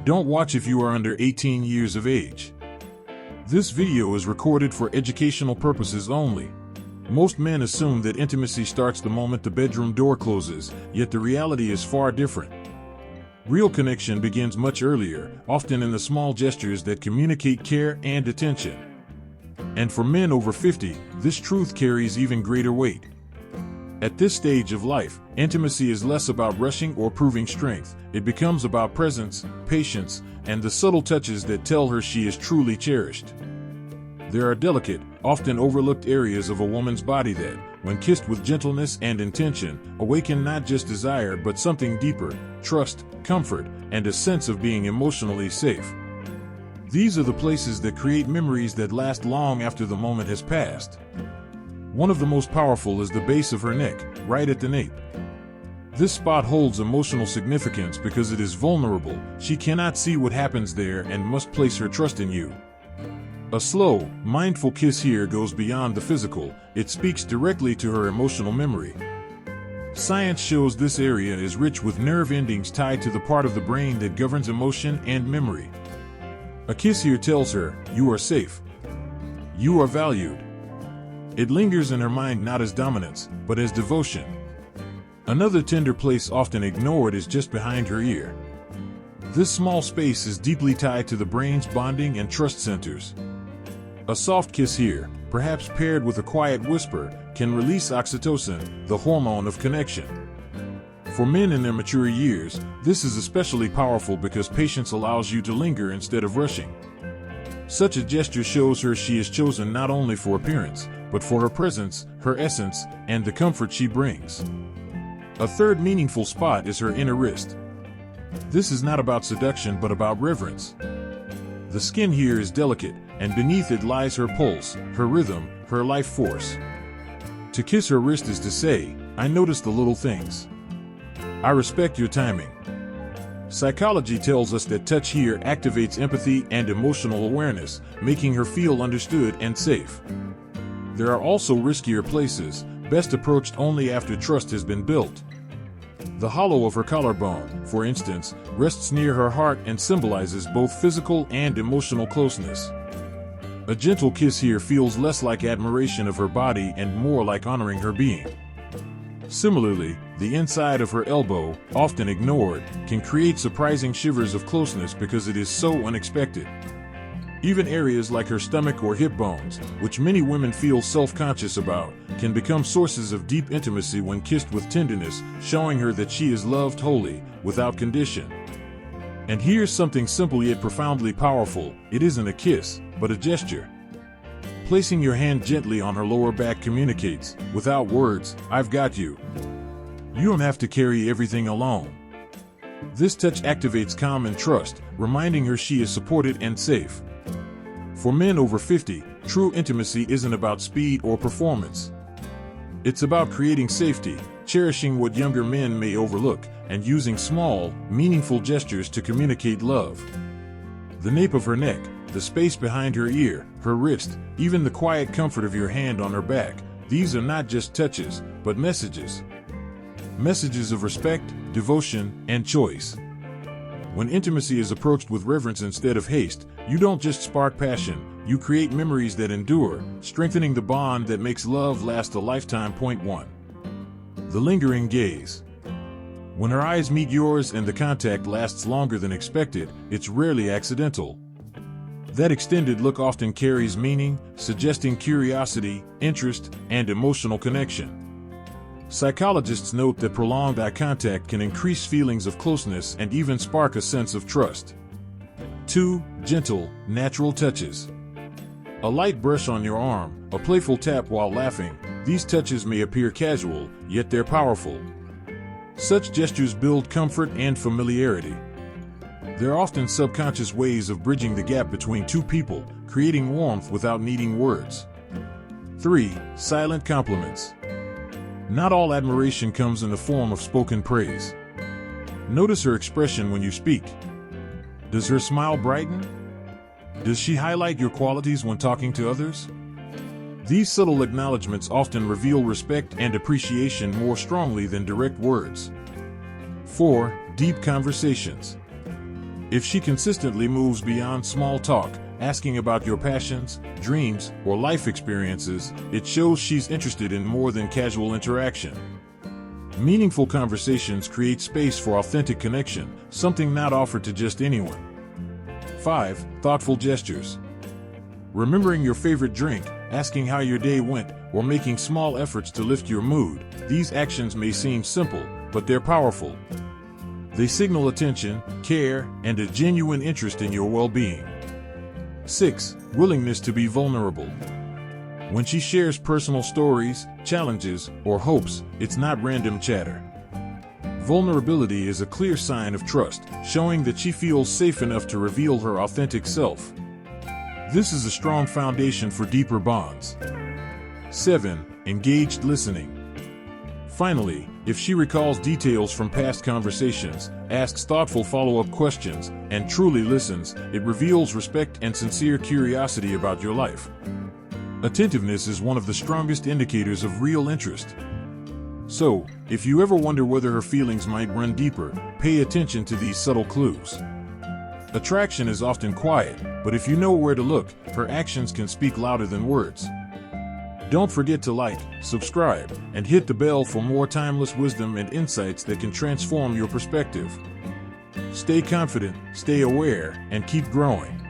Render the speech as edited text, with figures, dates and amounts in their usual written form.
Don't watch if you are under 18 years of age. This video is recorded for educational purposes only. Most men assume that intimacy starts the moment the bedroom door closes, yet the reality is far different. Real connection begins much earlier, often in the small gestures that communicate care and attention. And for men over 50, this truth carries even greater weight. At this stage of life, intimacy is less about rushing or proving strength. It becomes about presence, patience, and the subtle touches that tell her she is truly cherished. There are delicate, often overlooked areas of a woman's body that, when kissed with gentleness and intention, awaken not just desire but something deeper: trust, comfort, and a sense of being emotionally safe. These are the places that create memories that last long after the moment has passed. One of the most powerful is the base of her neck, right at the nape. This spot holds emotional significance because it is vulnerable. She cannot see what happens there and must place her trust in you. A slow, mindful kiss here goes beyond the physical. It speaks directly to her emotional memory. Science shows this area is rich with nerve endings tied to the part of the brain that governs emotion and memory. A kiss here tells her, you are safe. You are valued. It lingers in her mind not as dominance, but as devotion. Another tender place often ignored is just behind her ear. This small space is deeply tied to the brain's bonding and trust centers. A soft kiss here, perhaps paired with a quiet whisper, can release oxytocin, the hormone of connection. For men in their mature years, this is especially powerful because patience allows you to linger instead of rushing. Such a gesture shows her she is chosen not only for appearance, but for her presence, her essence, and the comfort she brings. A third meaningful spot is her inner wrist. This is not about seduction but about reverence. The skin here is delicate, and beneath it lies her pulse, her rhythm, her life force. To kiss her wrist is to say, I notice the little things. I respect your timing. Psychology tells us that touch here activates empathy and emotional awareness, making her feel understood and safe. There are also riskier places, best approached only after trust has been built. The hollow of her collarbone, for instance, rests near her heart and symbolizes both physical and emotional closeness. A gentle kiss here feels less like admiration of her body and more like honoring her being. Similarly, the inside of her elbow, often ignored, can create surprising shivers of closeness because it is so unexpected. Even areas like her stomach or hip bones, which many women feel self-conscious about, can become sources of deep intimacy when kissed with tenderness, showing her that she is loved wholly, without condition. And here's something simple yet profoundly powerful: it isn't a kiss, but a gesture. Placing your hand gently on her lower back communicates, without words, I've got you. You don't have to carry everything alone. This touch activates calm and trust, reminding her she is supported and safe. For men over 50, true intimacy isn't about speed or performance. It's about creating safety, cherishing what younger men may overlook, and using small, meaningful gestures to communicate love. The nape of her neck, the space behind her ear, her wrist, even the quiet comfort of your hand on her back, these are not just touches, but messages. Messages of respect, devotion, and choice. When intimacy is approached with reverence instead of haste, you don't just spark passion, you create memories that endure, strengthening the bond that makes love last a lifetime. Point 1. The lingering gaze. When her eyes meet yours and the contact lasts longer than expected, it's rarely accidental. That extended look often carries meaning, suggesting curiosity, interest, and emotional connection. Psychologists note that prolonged eye contact can increase feelings of closeness and even spark a sense of trust. 2. Gentle, natural touches. A light brush on your arm, a playful tap while laughing, these touches may appear casual, yet they're powerful. Such gestures build comfort and familiarity. They're often subconscious ways of bridging the gap between two people, creating warmth without needing words. 3. Silent compliments. Not all admiration comes in the form of spoken praise. Notice her expression when you speak. Does her smile brighten? Does she highlight your qualities when talking to others? These subtle acknowledgments often reveal respect and appreciation more strongly than direct words. 4. Deep conversations. If she consistently moves beyond small talk, asking about your passions, dreams, or life experiences, it shows she's interested in more than casual interaction. Meaningful conversations create space for authentic connection, something not offered to just anyone. 5. Thoughtful gestures. Remembering your favorite drink, asking how your day went, or making small efforts to lift your mood, these actions may seem simple, but they're powerful. They signal attention, care, and a genuine interest in your well-being. 6. Willingness to be vulnerable. When she shares personal stories, challenges, or hopes, it's not random chatter. Vulnerability is a clear sign of trust, showing that she feels safe enough to reveal her authentic self. This is a strong foundation for deeper bonds. 7. Engaged listening. Finally, if she recalls details from past conversations, asks thoughtful follow-up questions, and truly listens, it reveals respect and sincere curiosity about your life. Attentiveness is one of the strongest indicators of real interest. So, if you ever wonder whether her feelings might run deeper, pay attention to these subtle clues. Attraction is often quiet, but if you know where to look, her actions can speak louder than words. Don't forget to like, subscribe, and hit the bell for more timeless wisdom and insights that can transform your perspective. Stay confident, stay aware, and keep growing.